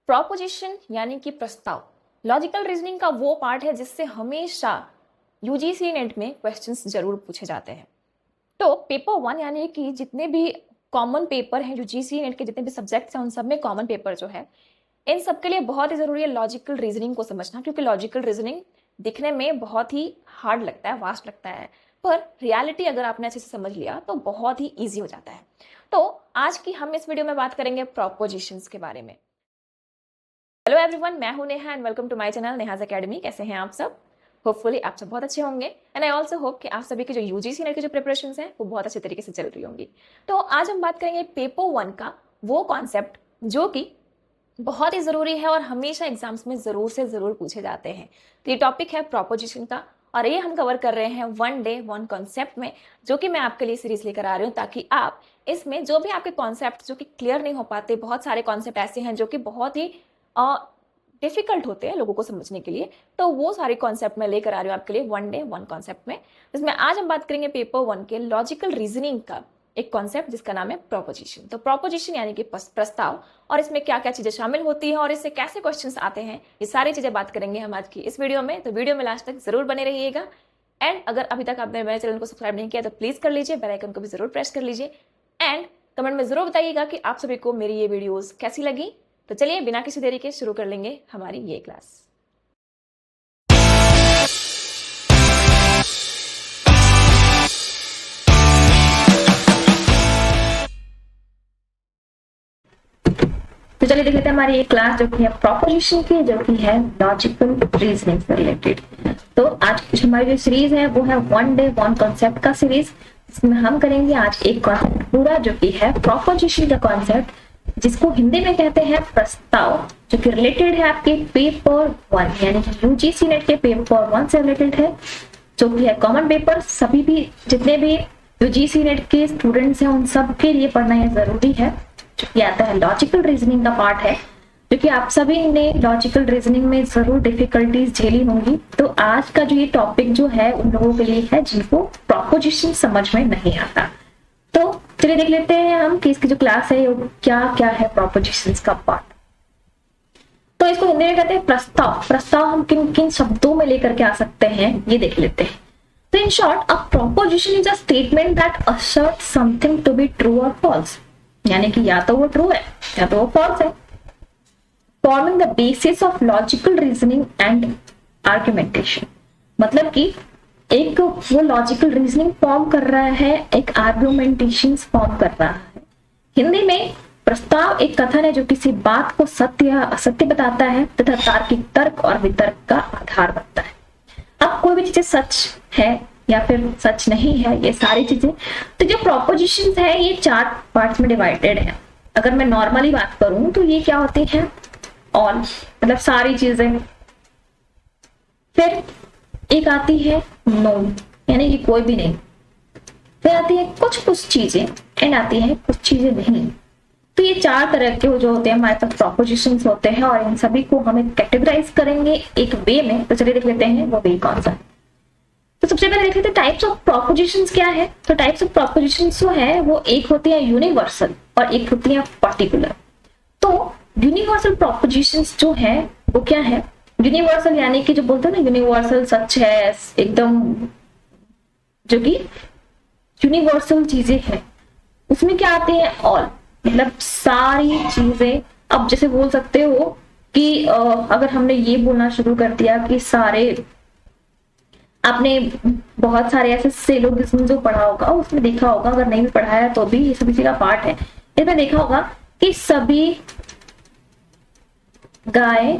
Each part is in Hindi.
प्रोपोजिशन यानी कि प्रस्ताव लॉजिकल रीजनिंग का वो पार्ट है जिससे हमेशा यूजीसी नेट में क्वेश्चंस जरूर पूछे जाते हैं। तो पेपर 1 यानी कि जितने भी कॉमन पेपर हैं यूजीसी नेट के जितने भी सब्जेक्ट्स हैं उन सब में कॉमन पेपर जो है इन सब के लिए बहुत ही जरूरी है लॉजिकल रीजनिंग को समझना, क्योंकि लॉजिकल रीजनिंग दिखने में बहुत ही हार्ड लगता है, वास्ट लगता है, पर रियलिटी अगर आपने अच्छे से समझ लिया तो बहुत ही ईजी हो जाता है। तो आज की हम इस वीडियो में बात करेंगे प्रोपोजिशंस के बारे में। हेलो एवरीवन, मैं हूं Neha and welcome to my channel Neha's academy. कैसे हैं आप सब? होपफुली आप सब बहुत अच्छे होंगे एंड आई ऑल्सो होप कि आप सभी की जो यूजीसी नेट की जो प्रिपरेशन हैं वो बहुत अच्छे तरीके से चल रही होंगी। तो आज हम बात करेंगे पेपर 1 का वो कॉन्सेप्ट जो कि बहुत ही जरूरी है और हमेशा एग्जाम्स में जरूर से जरूर पूछे जाते हैं। तो ये टॉपिक है प्रोपोजिशन का और ये हम कवर कर रहे हैं वन डे वन कॉन्सेप्ट में, जो कि मैं आपके लिए सीरीज लेकर आ रही हूँ ताकि आप इसमें जो भी आपके कॉन्सेप्ट जो कि क्लियर नहीं हो पाते, बहुत सारे कॉन्सेप्ट ऐसे हैं जो कि बहुत ही डिफिकल्ट होते हैं लोगों को समझने के लिए, तो वो सारे कॉन्सेप्ट मैं लेकर आ रही हूँ आपके लिए वन डे वन कॉन्सेप्ट में, जिसमें आज हम बात करेंगे पेपर 1 के लॉजिकल रीजनिंग का एक कॉन्सेप्ट जिसका नाम है प्रोपोजिशन। तो प्रोपोजिशन यानी कि प्रस्ताव, और इसमें क्या क्या चीजें शामिल होती हैं और इससे कैसे क्वेश्चंस आते हैं, ये सारी चीजें बात करेंगे हम आज की इस वीडियो में। तो वीडियो में लास्ट तक जरूर बने रहिएगा एंड अगर अभी तक आपने मेरे चैनल को सब्सक्राइब नहीं किया तो प्लीज कर लीजिए, बेल आइकन को भी जरूर प्रेस कर लीजिए एंड कमेंट में जरूर बताइएगा कि आप सभी को मेरी ये वीडियोस कैसी लगी। तो चलिए बिना किसी देरी के शुरू कर लेंगे हमारी ये क्लास। तो चलिए देख लेते हैं हमारी एक क्लास जो कि है प्रोपोजिशन की, जो कि है लॉजिकल रीजनिंग से रिलेटेड। तो आज कुछ हमारी जो सीरीज है वो है वन डे वन कॉन्सेप्ट का सीरीज, जिसमें हम करेंगे आज एक कॉन्सेप्ट पूरा जो कि है प्रोपोजिशन का कॉन्सेप्ट, जिसको हिंदी में कहते हैं प्रस्ताव, जो कि रिलेटेड है आपके पेपर 1 यानी कि यूजीसी नेट के पेपर 1 से रिलेटेड है, जो कि है कॉमन पेपर। सभी भी जितने भी यूजीसी नेट के स्टूडेंट्स हैं उन सब के लिए पढ़ना यह जरूरी है, जो कि आता है लॉजिकल रीजनिंग का पार्ट है, क्योंकि आप सभी ने लॉजिकल रीजनिंग में जरूर डिफिकल्टीज झेली होंगी। तो आज का जो ये टॉपिक जो है उन लोगों के लिए है जिनको प्रोपोजिशन समझ में नहीं आता। तो चलिए देख लेते हैं हम कि इसकी जो क्लास है क्या क्या है प्रोपोजिशंस का पार्ट। तो इसको हिंदी में कहते हैं प्रस्ताव। प्रस्ताव हम किन किन शब्दों में लेकर के आ सकते हैं ये देख लेते हैं। तो in short a proposition is a statement that assert something to be true और फॉल्स, यानी कि या तो वो ट्रू है या तो वो फॉल्स है, forming the basis of logical reasoning and argumentation. मतलब कि एक वो लॉजिकल रीजनिंग फॉर्म कर रहा है, एक आर्ग्यूमेंटेशन फॉर्म कर रहा है। हिंदी में प्रस्ताव एक कथन है जो किसी बात को सत्य या असत्य बताता है तथा तार्किक तर्क और वितर्क का आधार बनता है। अब कोई भी चीजें सच है या फिर सच नहीं है, ये सारी चीजें, तो जो प्रोपोजिशंस है ये 4 पार्ट्स में डिवाइडेड है। अगर मैं नॉर्मली बात करूं तो ये क्या होती है, ऑल मतलब सारी चीजें, फिर एक आती है नो यानी कि कोई भी नहीं, फिर आती है कुछ कुछ चीजें एंड आती है कुछ चीजें नहीं। तो ये 4 तरह के जो होते हैं हमारे पास प्रोपोजिशंस होते हैं और इन सभी को हमें कैटेगराइज करेंगे एक वे में। तो चलिए देख लेते हैं वो वे कौन सा है। तो सबसे पहले देख लेते हैं टाइप्स ऑफ प्रोपोजिशंस क्या है। तो टाइप्स ऑफ प्रोपोजिशंस जो है वो एक होती है यूनिवर्सल और एक होती है पर्टिकुलर। तो यूनिवर्सल प्रोपोजिशंस जो है वो क्या है, यूनिवर्सल यानी कि जो बोलते हैं ना यूनिवर्सल सच है एकदम, जो कि यूनिवर्सल चीजें हैं, उसमें क्या आते हैं ऑल, मतलब सारी चीजें। अब जैसे बोल सकते हो कि अगर हमने ये बोलना शुरू कर दिया कि सारे, आपने बहुत सारे ऐसे सिलोगिज्म जो पढ़ा होगा उसमें देखा होगा, अगर नहीं भी पढ़ाया तो भी ये सभी चीज का पार्ट है, इसमें देखा होगा कि सभी गाय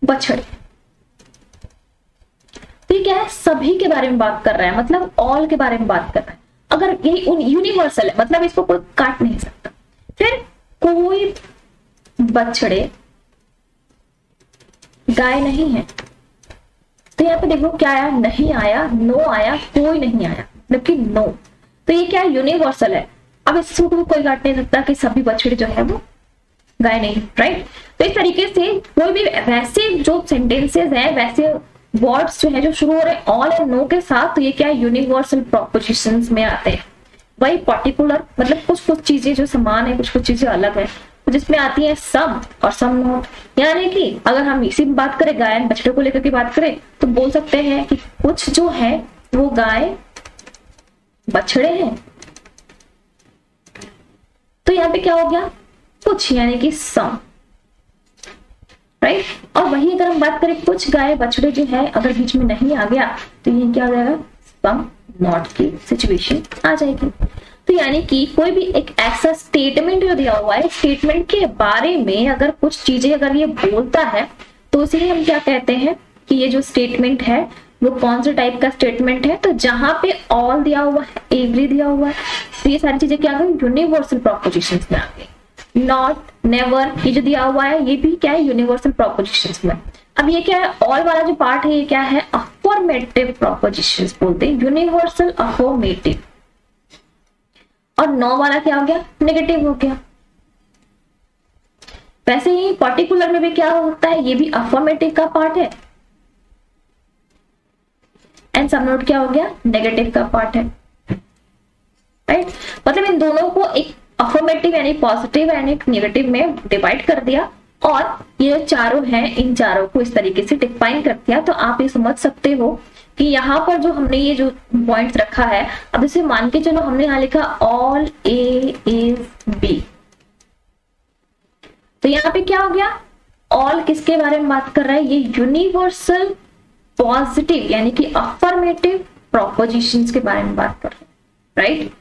बछड़े, तो ये क्या है, सभी के बारे में बात कर रहा है, मतलब ऑल के बारे में बात कर रहा है। अगर यही यूनिवर्सल है मतलब इसको कोई काट नहीं सकता। फिर कोई बछड़े गाय नहीं है, तो यहाँ पे देखो क्या आया, नहीं आया, नो आया, कोई नहीं आया, मतलब कि नो। तो ये क्या है, यूनिवर्सल है। अब इसको कोई काट नहीं सकता कि सभी बछड़े जो है वो गाय नहीं, राइट। तो इस तरीके से कोई भी वैसे जो सेंटेंसेस हैं, वैसे वर्ड्स जो है जो शुरू हो रहे हैं ऑल एंड नो के साथ, तो ये क्या है, यूनिवर्सल प्रोपोजिशंस में आते हैं। वही पर्टिकुलर मतलब कुछ कुछ चीजें जो समान है, कुछ कुछ चीजें अलग है, तो जिसमें आती है सम और सम नॉट। यानी कि अगर हम इसी में बात करें गाय बछड़े को लेकर के बात करें तो बोल सकते हैं कि कुछ जो है वो गाय बछड़े हैं। तो यहाँ पे क्या हो गया, कुछ यानी कि सम, राइट। और वही अगर हम बात करें कुछ गाय बछड़े जो है अगर बीच में नहीं आ गया तो ये क्या हो जाएगा, सम नॉट की सिचुएशन आ जाएगी। तो यानी कि कोई भी एक ऐसा स्टेटमेंट जो दिया हुआ है, स्टेटमेंट के बारे में अगर कुछ चीजें अगर ये बोलता है तो उसे हम क्या कहते हैं कि ये जो स्टेटमेंट है वो कौन से टाइप का स्टेटमेंट है। तो जहां पे ऑल दिया हुआ है, एवरी दिया हुआ है, तो ये सारी चीजें क्या आ गई, यूनिवर्सल प्रोपोजिशंस में आ गई। नॉट, नेवर, ये जो दिया हुआ है ये भी क्या है, यूनिवर्सल प्रोपोजिशंस में। अब ये क्या है, ऑल वाला जो पार्ट है ये क्या है, अफर्मेटिव प्रोपोजिशंस बोलते हैं, यूनिवर्सल अफर्मेटिव। और नो वाला क्या हो गया, नेगेटिव हो गया। वैसे ही पर्टिकुलर में भी क्या होता है, ये भी अफर्मेटिव का पार्ट है, एंड सम नॉट क्या हो गया, नेगेटिव का पार्ट है, राइट। मतलब इन दोनों को एक अफर्मेटिव यानी पॉजिटिव यानी एक नेगेटिव में डिवाइड कर दिया, और ये चारों हैं, इन चारों को इस तरीके से डिफाइन कर दिया। तो आप ये समझ सकते हो कि यहाँ पर जो हमने ये जो पॉइंट्स रखा है, अब इसे मान के चलो हमने यहाँ लिखा ऑल ए इज बी, तो यहाँ पे क्या हो गया, ऑल किसके बारे में बात कर रहा है, ये यूनिवर्सल पॉजिटिव यानी कि अफर्मेटिव प्रोपोजिशंस के बारे में बात कर रहे हैं, राइट।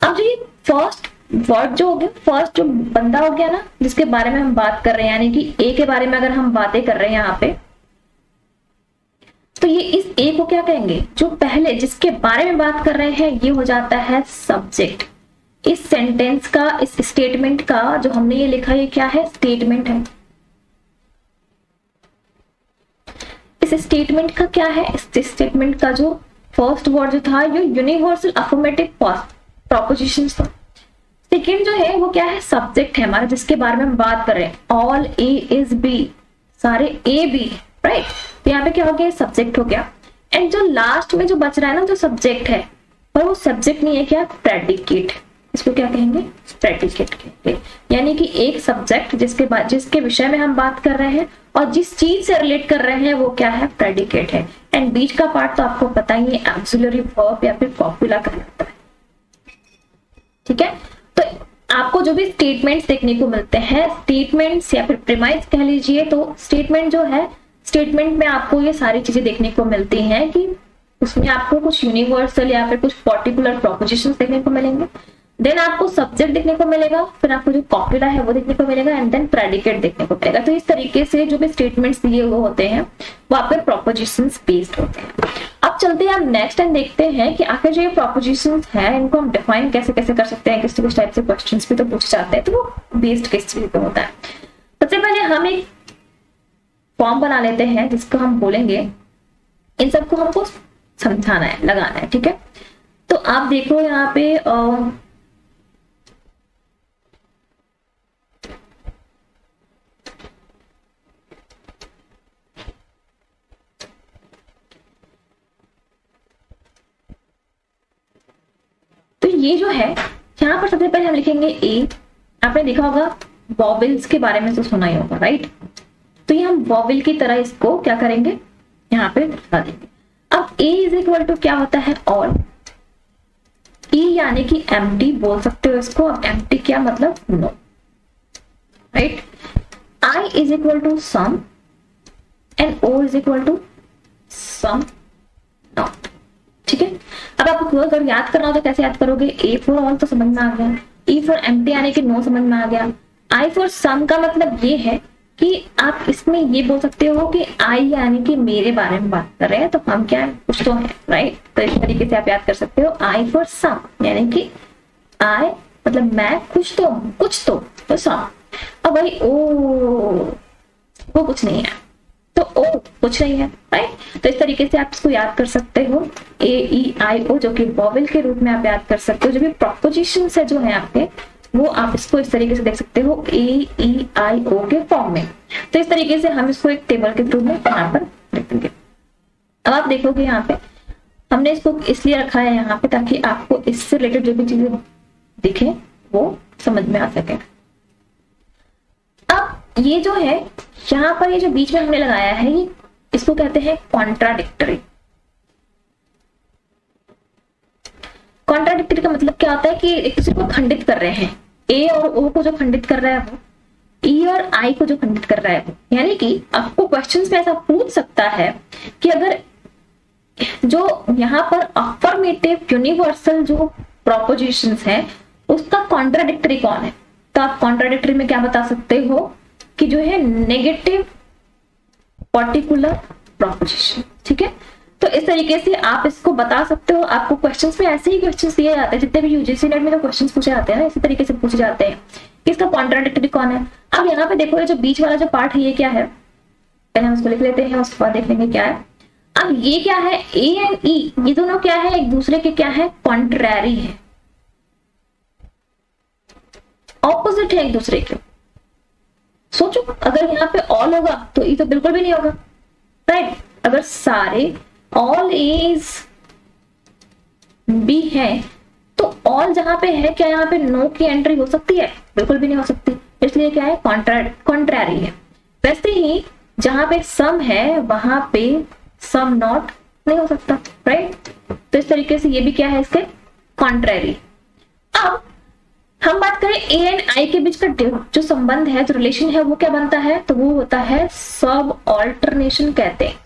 अब जो ये फर्स्ट वर्ड जो हो गया, फर्स्ट जो बंदा हो गया ना जिसके बारे में हम बात कर रहे हैं, यानी कि ए के बारे में अगर हम बातें कर रहे हैं यहाँ पे, तो ये इस ए को क्या कहेंगे, जो पहले जिसके बारे में बात कर रहे हैं ये हो जाता है सब्जेक्ट। इस सेंटेंस का, इस स्टेटमेंट का जो हमने ये लिखा ये क्या है, स्टेटमेंट है। इस स्टेटमेंट का क्या है, इस स्टेटमेंट का जो फर्स्ट वर्ड जो था ये यूनिवर्सल अफर्मेटिव प्रोपोजिशंस था। सेकेंड जो है वो क्या है, सब्जेक्ट है हमारा जिसके बारे में हम बात कर रहे हैं, ऑल ए इज बी, सारे ए बी, राइट। तो यहाँ पे क्या हो गया, सब्जेक्ट हो गया। एंड जो लास्ट में जो बच रहा है ना जो सब्जेक्ट है, पर वो सब्जेक्ट नहीं है, क्या, प्रेडिकेट। इसको क्या कहेंगे, प्रेडिकेट कहेंगे। यानी कि एक सब्जेक्ट जिसके विषय में हम बात कर रहे हैं और जिस चीज से रिलेट कर रहे हैं वो क्या है, प्रेडिकेट है। एंड बीच का पार्ट तो आपको पता ही है, ऑक्सिलरी वर्ब या फिर कॉपुला कहलाता है, ठीक है। तो आपको जो भी स्टेटमेंट्स देखने को मिलते हैं, स्टेटमेंट्स या फिर प्रीमाइस कह लीजिए, तो स्टेटमेंट जो है, स्टेटमेंट में आपको ये सारी चीजें देखने को मिलती हैं कि उसमें आपको कुछ यूनिवर्सल या फिर कुछ पर्टिकुलर प्रोपोजिशंस देखने को मिलेंगे, देन आपको सब्जेक्ट देखने को मिलेगा, फिर आपको जो कॉपुला है वो देखने को मिलेगा, एंड देन प्रेडिकेट देखने को मिलेगा। तो इस तरीके से जो भी स्टेटमेंट्स दिए हुए होते हैं वो आपके प्रोपोजिशंस बेस्ड होते हैं। अब चलते हैं हम नेक्स्ट एंड देखते हैं कि आखिर जो ये प्रोपोजिशंस है इनको हम डिफाइन कैसे कैसे कर सकते हैं, किस टाइप से क्वेश्चंस भी तो पूछे जाते हैं, तो वो बेस्ड किस चीज पे होता है। सबसे पहले हम एक फॉर्म बना लेते हैं जिसको हम बोलेंगे, इन सबको हमको समझाना है, लगाना है, ठीक है। तो आप देखो यहाँ पे तो ये जो है यहाँ पर सबसे पहले हम लिखेंगे ए। आपने देखा होगा वॉवेल्स के बारे में तो सुना ही होगा, राइट। तो ये हम वॉवेल की तरह इसको क्या करेंगे, यहाँ पे लिखा देंगे। अब ए इज इक्वल टू क्या होता है, ऑल। ई यानी कि एम्प्टी बोल सकते हो इसको। अब एम्प्टी क्या मतलब, no, right. I is equal to some and O is equal to some not, ठीक है। अब आपको अगर याद करना हो तो कैसे याद करोगे, ए फॉर ऑल तो समझ में आ गया, ई फॉर एम्प्टी यानी कि नो समझ में आ गया, आई फॉर सम का मतलब ये है कि आप इसमें ये बोल सकते हो कि आई यानी कि मेरे बारे में बात कर रहे हैं, तो हम क्या है, कुछ तो है, राइट। तो इस तरीके से आप याद कर सकते हो, आई फॉर सम यानी कि आई मतलब मैं कुछ तो हूं, कुछ तो सम। अब भाई ओ वो कुछ नहीं है, तो ओ कुछ नहीं है, राइट। तो इस तरीके से आप इसको याद कर सकते हो, ए ई आई ओ, जो कि वॉवेल के रूप में आप याद कर सकते हो। जो भी प्रोपोजिशंस है जो है आपके, वो आप इसको इस तरीके से देख सकते हो, ए ई आई ओ के फॉर्म में। तो इस तरीके से हम इसको एक टेबल के थ्रू में यहाँ पर लिख देंगे। अब आप देखोगे यहाँ पे हमने इसको इसलिए रखा है यहाँ पे ताकि आपको इससे रिलेटेड जो भी चीजें दिखे वो समझ में आ सके। ये जो है यहाँ पर, ये जो बीच में हमने लगाया है, ये इसको कहते हैं कॉन्ट्राडिक्टरी। कॉन्ट्राडिक्टरी का मतलब क्या होता है कि एक दूसरे को खंडित कर रहे हैं। ए और ओ को जो खंडित कर रहा है वो, ई और आई को जो खंडित कर रहा है वो। यानी कि आपको क्वेश्चंस में ऐसा पूछ सकता है कि अगर जो यहाँ पर अफर्मेटिव यूनिवर्सल जो प्रोपोजिशंस है उसका कॉन्ट्राडिक्टरी कौन है, तो आप कॉन्ट्राडिक्टरी में क्या बता सकते हो कि जो है नेगेटिव पर्टिकुलर प्रोपोजिशन। ठीक है, तो इस तरीके से आप इसको बता सकते हो। आपको क्वेश्चंस में ऐसे ही क्वेश्चंस दिए जाते हैं, जितने भी यूजीसी नेट में जो क्वेश्चंस पूछे जाते हैं ना, इसी तरीके से पूछे जाते हैं कि इसका कॉन्ट्राडिक्टरी कौन है। अब यहाँ पे देखो, ये जो बीच वाला जो पार्ट है ये क्या है, पहले हम उसको लिख लेते हैं, उसके बाद देख लेंगे क्या है। अब ये क्या है, ए एंड ई, ये दोनों क्या है, एक दूसरे के क्या है, कॉन्ट्रैरी है, ऑपोजिट है एक दूसरे के। सोचो अगर यहाँ पे ऑल होगा तो ई तो बिल्कुल भी नहीं होगा, राइट। अगर सारे ऑल एज बी है तो ऑल जहां पे है, क्या यहाँ पे नो की एंट्री हो सकती है? बिल्कुल भी नहीं हो सकती, इसलिए क्या है, कॉन्ट्रैरी है। वैसे ही जहां पे सम है वहां पे सम नॉट नहीं हो सकता, राइट। तो इस तरीके से ये भी क्या है, इसके कॉन्ट्रैरी। अब हम बात करें ए एंड आई के बीच का जो संबंध है, जो रिलेशन है, वो क्या बनता है, तो वो होता है सब ऑल्टरनेशन कहते हैं।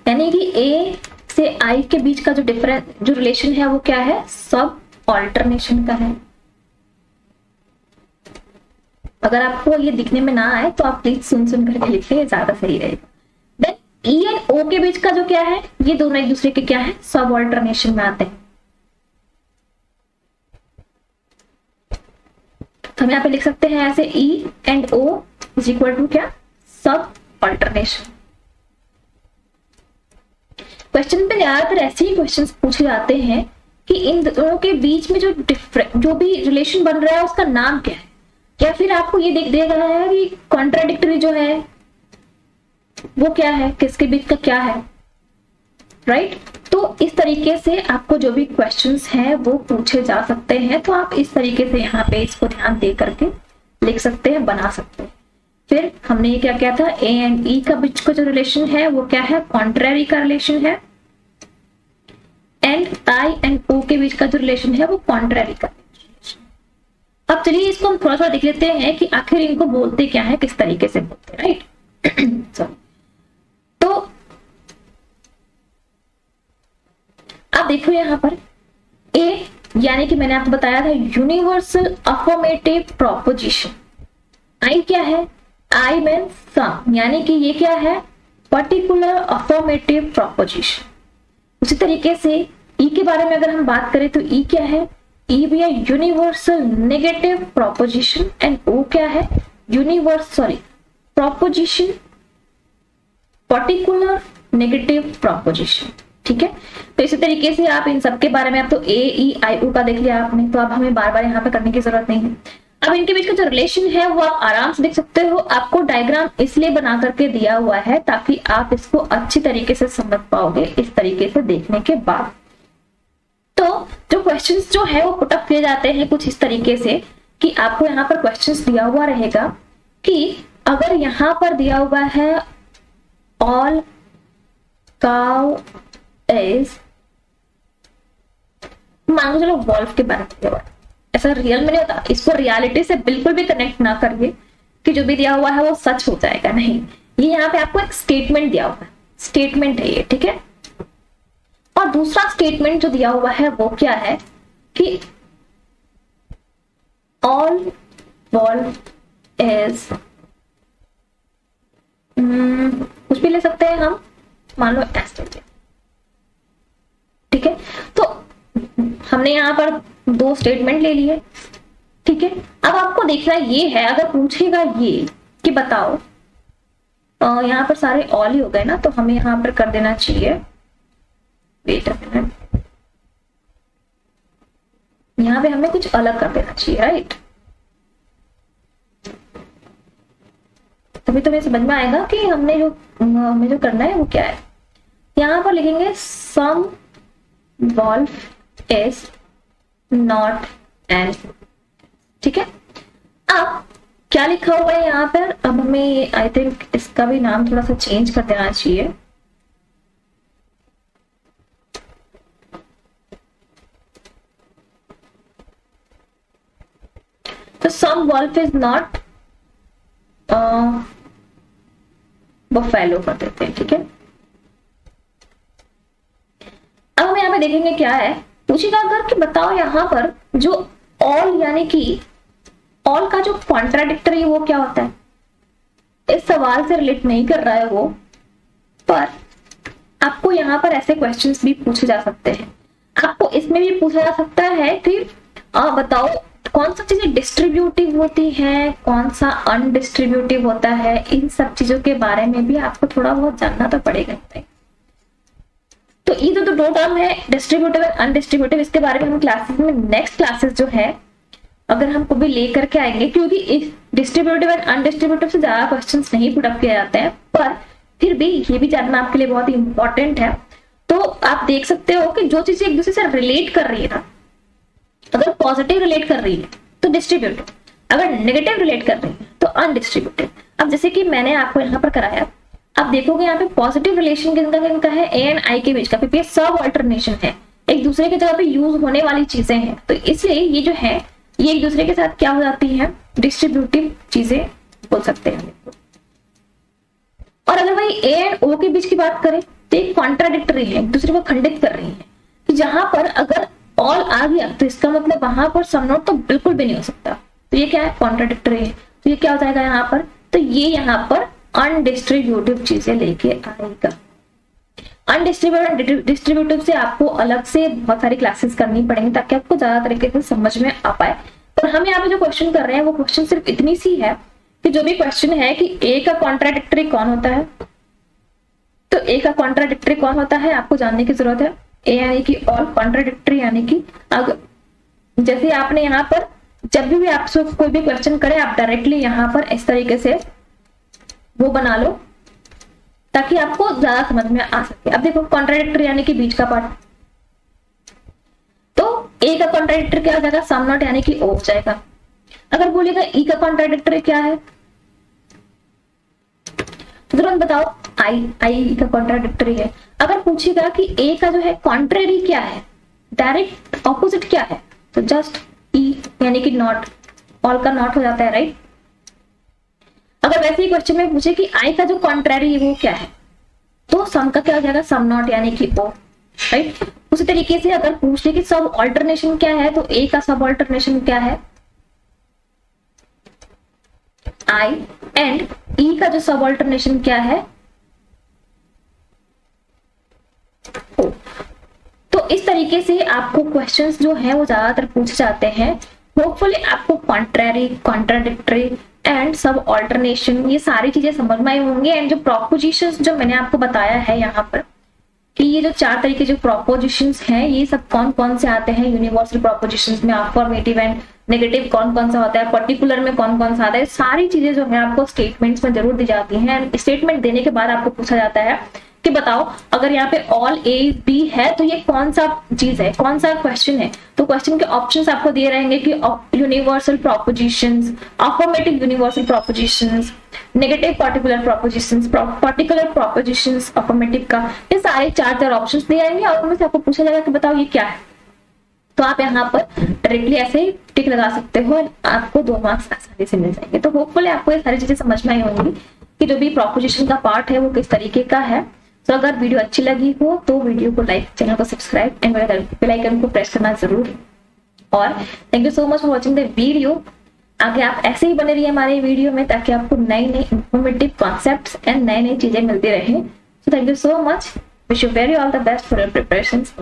यानी कि ए से आई के बीच का जो डिफरेंस, जो रिलेशन है, वो क्या है, सब ऑल्टरनेशन का है। अगर आपको ये दिखने में ना आए तो आप प्लीज सुन सुन करके लिखिए, ज्यादा सही रहेगा। देन ई एंड ओ के बीच का जो क्या है, ये दोनों एक दूसरे के क्या है, सब ऑल्टरनेशन में आते हैं। तो हम यहाँ पे लिख सकते हैं ऐसे, E and O is equal to क्या, सब ऑल्टरनेशन। क्वेश्चन पे ज्यादातर ऐसे ही क्वेश्चंस पूछे जाते हैं कि इन दोनों के बीच में जो भी रिलेशन बन रहा है उसका नाम क्या है, या फिर आपको ये देख दिया गया है कि कॉन्ट्राडिक्टरी जो है वो क्या है, किसके बीच का क्या है, राइट। तो इस तरीके से आपको जो भी क्वेश्चंस हैं वो पूछे जा सकते हैं। तो आप इस तरीके से यहाँ पे इसको ध्यान दे करके लिख सकते हैं, बना सकते हैं। फिर हमने ये क्या किया था, ए एंड ई का बीच का जो रिलेशन है वो क्या है, कॉन्ट्रैरी का रिलेशन है। एंड आई एंड ओ के बीच का जो रिलेशन है वो कॉन्ट्रैरी का रिलेशन। अब चलिए इसको हम थोड़ा सा देख लेते हैं कि आखिर इनको बोलते क्या है, किस तरीके से बोलते हैं, राइट। सॉरी, तो आप देखो यहाँ पर ए, यानी कि मैंने आपको बताया था यूनिवर्सल अफर्मेटिव प्रोपोजिशन। आई क्या है, आई मीन सम, यानी कि ये क्या है, पर्टिकुलर अफर्मेटिव प्रोपोजिशन। उसी तरीके से ई के बारे में अगर हम बात करें तो ई क्या है, ई भी है यूनिवर्सल नेगेटिव प्रोपोजिशन। एंड ओ क्या है, प्रोपोजिशन पर्टिकुलर नेगेटिव प्रोपोजिशन। ठीक है, तो इसी तरीके से आप इन सब के बारे में, आप तो ए ई आई ओ का देख लिया आपने, तो अब हमें बार बार यहाँ पे करने की जरूरत नहीं है। अब इनके बीच का जो रिलेशन है वो आप आराम से देख सकते हो। आपको डायग्राम इसलिए बना करके दिया हुआ है ताकि आप इसको अच्छी तरीके से समझ पाओगे इस तरीके से देखने के बाद। तो जो क्वेश्चंस जो है वो पुटअप किए जाते हैं कुछ इस तरीके से कि आपको यहाँ पर क्वेश्चंस दिया हुआ रहेगा कि अगर यहाँ पर दिया हुआ है ऑल काउ इज, मान लो चलो वॉल्फ के बारे में दिया हुआ है, ऐसा रियल में नहीं होता। इसको रियलिटी से बिल्कुल भी कनेक्ट ना करिए कि जो भी दिया हुआ है वो सच हो जाएगा, नहीं। ये यहाँ पे आपको एक स्टेटमेंट दिया हुआ है, स्टेटमेंट है ये, ठीक है। और दूसरा स्टेटमेंट जो दिया हुआ है वो क्या है कि ऑल वॉल्फ इज, कुछ भी ले सकते हैं हम, मान लो एस्टेट, ठीक है। तो हमने यहाँ पर दो स्टेटमेंट ले लिए, ठीक है। अब आपको देखना ये है, अगर पूछेगा ये कि बताओ, यहाँ पर सारे ऑल ही हो गए ना, तो हमें यहाँ पर कर देना चाहिए, वेट अ मिनट, यहाँ पे हमें कुछ अलग कर देना चाहिए, राइट। तभी तुम्हें समझ में आएगा कि हमें जो करना है वो क्या है। यहाँ पर लिखेंगे सम वॉल्फ इज नॉट एन क्या लिखा हुआ है यहाँ पर, अब हमें आई थिंक इसका भी नाम थोड़ा सा चेंज कर देना चाहिए। तो सम वॉल्फ इज नॉट बफेलो कर देते हैं, ठीक है। अब हम यहाँ पे देखेंगे क्या है, पूछेगा अगर कि बताओ यहाँ पर जो ऑल यानी कि ऑल का जो कॉन्ट्राडिक्टरी वो क्या होता है। इस सवाल से रिलेट नहीं कर रहा है वो, पर आपको यहाँ पर ऐसे क्वेश्चंस भी पूछे जा सकते हैं। आपको इसमें भी पूछा जा सकता है कि बताओ कौन सा चीजें डिस्ट्रीब्यूटिव होती है, कौन सा अनडिस्ट्रीब्यूटिव होता है। इन सब चीजों के बारे में भी आपको थोड़ा बहुत जानना तो पड़ेगा। तो ये तो दो टर्म है, डिस्ट्रीब्यूटिव एंड अनडिस्ट्रीब्यूटिव। इसके बारे में हम क्लासेस में नेक्स्ट क्लासेस जो है अगर हमको भी लेकर के आएंगे, क्योंकि इस डिस्ट्रीब्यूटिव एंड अनडिस्ट्रीब्यूटिव से ज्यादा क्वेश्चंस नहीं पुट अप किए जाते हैं, पर फिर भी ये भी जानना आपके लिए बहुत ही इंपॉर्टेंट है। तो आप देख सकते हो कि जो चीजें एक दूसरे से रिलेट कर रही है ना, अगर पॉजिटिव रिलेट कर रही है तो डिस्ट्रीब्यूटिव, अगर नेगेटिव रिलेट कर रही है तो अनडिस्ट्रीब्यूटिव। अब जैसे कि मैंने आपको यहाँ पर कराया, आप देखोगे यहाँ पे पॉजिटिव रिलेशन किनका है, ए एंड आई के बीच का, क्योंकि सब ऑल्टरनेशन है, एक दूसरे की जगह पे यूज होने वाली चीजें हैं। तो इसलिए ये जो है ये एक दूसरे के साथ क्या हो जाती है, डिस्ट्रीब्यूटिव चीजें बोल सकते हैं। और अगर भाई ए एंड ओ के बीच की बात करें तो एक कॉन्ट्राडिक्टरी है, एक दूसरे को खंडित कर रही है। तो जहां पर अगर ऑल आ गया तो इसका मतलब वहां पर सम नॉट तो बिल्कुल भी नहीं हो सकता। तो ये क्या है, कॉन्ट्राडिक्टरी है। तो ये क्या हो जाएगा यहाँ पर, तो ये यहाँ पर अनडिस्ट्रीब्यूटिव चीजें लेके आएगा। अनडिस्ट्रीब्यूटिव डिस्ट्रीब्यूटिव से आपको अलग से बहुत सारी क्लासेस करनी पड़ेंगी ताकि आपको ज्यादा तरीके से समझ में आ पाए। पर हम यहाँ पे जो क्वेश्चन कर रहे हैं वो क्वेश्चन सिर्फ इतनी सी है कि जो भी क्वेश्चन है कि ए का कॉन्ट्राडिक्टरी कौन होता है, तो ए का कॉन्ट्राडिक्टरी कौन होता है आपको जानने की जरूरत है। ए यानी कि ऑल, कॉन्ट्राडिक्टरी यानी कि अगर जैसे आपने यहाँ पर जब भी आपसे कोई भी क्वेश्चन करे आप डायरेक्टली यहाँ पर इस तरीके से वो बना लो ताकि आपको ज्यादा समझ में आ सके। अब देखो कॉन्ट्राडिक्टरी यानी कि बीच का पार्ट, तो ए का कॉन्ट्राडिक्टरी क्या हो जाएगा, सम नॉट यानी कि ओ हो जाएगा। अगर बोलेगा ई का कॉन्ट्राडिक्टरी क्या है तो तुरंत बताओ आई का कॉन्ट्राडिक्टरी है। अगर पूछेगा कि ए का जो है कॉन्ट्रेरी क्या है, डायरेक्ट ऑपोजिट क्या है, तो जस्ट ई यानी कि नॉट, ऑल का नॉट हो जाता है, राइट। अगर वैसे ही क्वेश्चन में पूछे कि आई का जो कॉन्ट्रेरी है वो क्या है, तो सम का क्या हो जाएगा, सम नॉट यानी कि ओ, राइट। उसी तरीके से अगर पूछे कि सब ऑल्टरनेशन क्या है, तो ए का सब ऑल्टरनेशन क्या है, आई, एंड ई का जो सब ऑल्टरनेशन क्या है, ओ। तो इस तरीके से आपको क्वेश्चंस जो है वो ज्यादातर पूछे जाते हैं। होपफुली आपको कॉन्ट्रेरी, कॉन्ट्राडिक्टरी एंड सब ऑल्टरनेशन ये सारी चीजें समझ में आई होंगी। एंड जो प्रोपोजिशंस जो मैंने आपको बताया है यहाँ पर कि ये जो 4 तरीके जो प्रोपोजिशंस हैं ये सब कौन कौन से आते हैं, यूनिवर्सल प्रोपोजिशंस में अफर्मेटिव एंड नेगेटिव कौन कौन सा होता है, पर्टिकुलर में कौन कौन सा आता है, सारी चीजें जो है आपको स्टेटमेंट्स में जरूर दी जाती हैं। एंड स्टेटमेंट देने के बाद आपको पूछा जाता है कि बताओ अगर यहाँ पे ऑल ए बी है तो ये कौन सा चीज है, कौन सा क्वेश्चन है। तो क्वेश्चन के ऑप्शंस आपको दिए रहेंगे कि universal propositions, affirmative universal propositions, negative particular propositions, particular propositions affirmative का, ये सारे 4 ऑप्शंस दिए जाएंगे और उनमें से आपको पूछा जाएगा कि बताओ ये क्या है। तो आप यहाँ पर डायरेक्टली ऐसे ही टिक लगा सकते हो और आपको 2 मार्क्स आसानी से मिल जाएंगे। तो होपफुली आपको ये सारी चीजें समझ में आई होंगी कि जो भी प्रोपोजिशन का पार्ट है वो किस तरीके का है। तो अगर वीडियो अच्छी लगी हो तो वीडियो को लाइक, चैनल को सब्सक्राइब एंड बेल आइकन को प्रेस करना जरूर। और thank you so much for watching the video. आगे आप ऐसे ही बने रहिए हमारे वीडियो में ताकि आपको नई नई इंफॉर्मेटिव कॉन्सेप्ट्स एंड नई नई चीजें मिलती रहे। So thank you so much, wish you very all the best for your preparations.